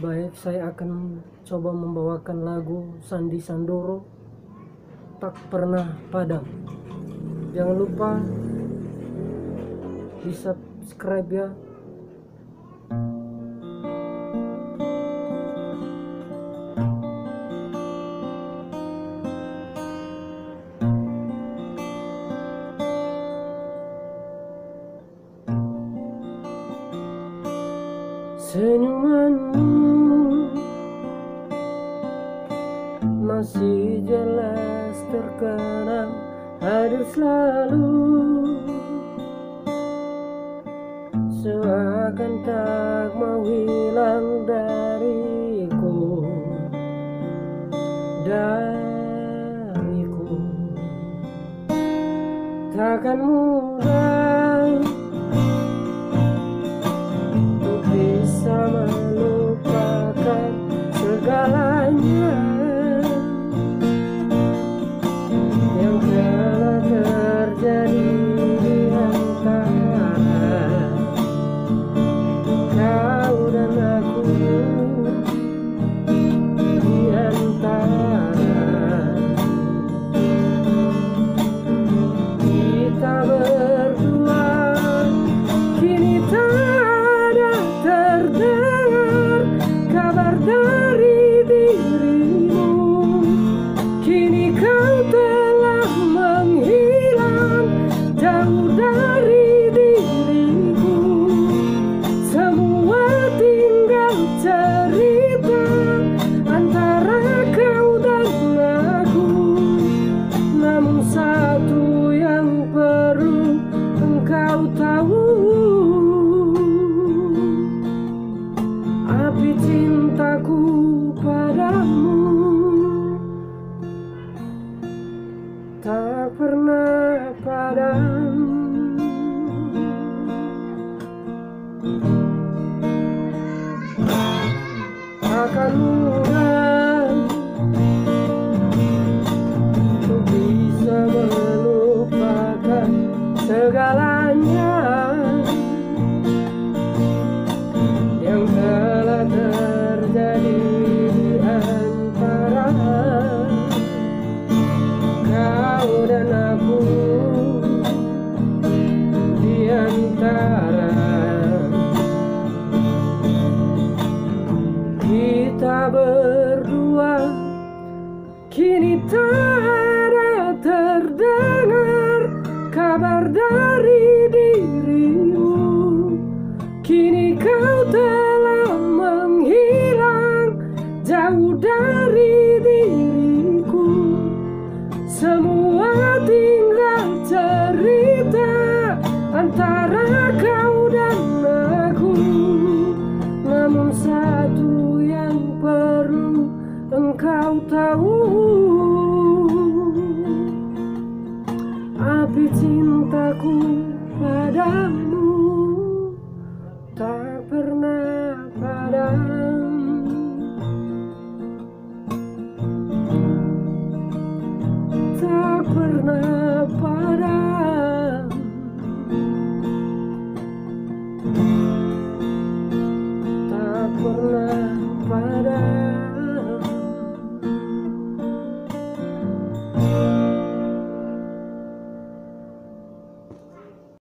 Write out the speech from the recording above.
Baik, saya akan coba membawakan lagu Sandi Sandoro, Tak Pernah Padam. Jangan lupa di subscribe ya. Senyumanmu masih jelas terkenang, hadir selalu, seakan tak mau hilang dariku. Takkan mudah untuk bisa melupakan segalanya yang telah terjadi di antara kau dan aku, di antara kita berdua. Kini tak ada terdengar kabar dari dirimu, kini kau telah menghilang jauh dari diriku. Semua tinggal cerita antara kau dan aku, namun satu yang perlu engkau tahu, api cintaku padamu tak pernah padam. Akan mudah untuk bisa melupakan segalanya yang telah terjadi di antara kau dan aku, di antara kita berdua. Kini tak